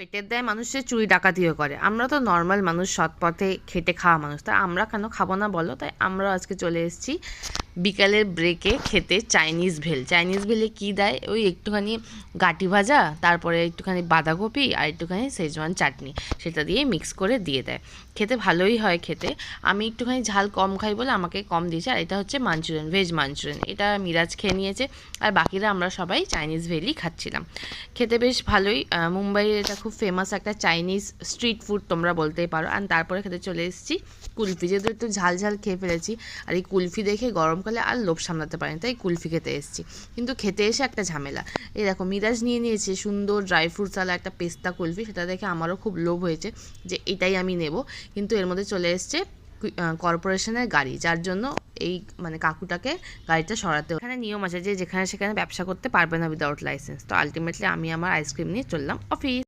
পেটের দায়ে মানুষের চুরি ডাকাতিও করে। আমরা তো নর্মাল মানুষ, সৎ পথে খেটে খাওয়া মানুষ, তাই আমরা কেন খাবো না বলো? তাই আমরাও আজকে চলে এসেছি বিকালের ব্রেকে খেতে চাইনিজ ভেল। চাইনিজ ভেলে কী দেয়? ওই একটুখানি গাটি ভাজা, তারপরে একটুখানি বাঁধাকপি আর একটুখানি শেজওয়ান চাটনি, সেটা দিয়ে মিক্স করে দিয়ে দেয়। খেতে ভালোই হয় খেতে। আমি একটুখানি ঝাল কম খাই বলে আমাকে কম দিয়েছে। আর এটা হচ্ছে মাঞ্চুরিয়ান, ভেজ মাঞ্চুরিয়ান। এটা মিরাজ খেয়ে নিয়েছে, আর বাকিরা আমরা সবাই চাইনিজ ভেলই খাচ্ছিলাম। খেতে বেশ ভালোই। মুম্বাইয়ের এটা খুব ফেমাস একটা চাইনিজ স্ট্রিট ফুড তোমরা বলতেই পারো। আর তারপরে খেতে চলে এসেছি কুলফি, যেহেতু একটু ঝাল ঝাল খেয়ে ফেলেছি, আর এই কুলফি দেখে গরমকালে আর লোভ সামলাতে পারিনি, তাই কুলফি খেতে এসেছি। কিন্তু খেতে এসে একটা ঝামেলা। এই দেখো, মিরাজ নিয়ে নিয়েছে সুন্দর ড্রাই ফ্রুটসওয়ালা একটা পেস্তা কুলফি। সেটা দেখে আমারও খুব লোভ হয়েছে যে এটাই আমি নেব, কিন্তু এর মধ্যে চলে এসছে কর্পোরেশনের গাড়ি, যার জন্য এই মানে কাকুটাকে গাড়িটা সরাতে। এখানে নিয়ম আছে যে যেখানে সেখানে ব্যবসা করতে পারবে না উইদাউট লাইসেন্স। তো আলটিমেটলি আমি আমার আইসক্রিম নিয়ে চললাম অফিস।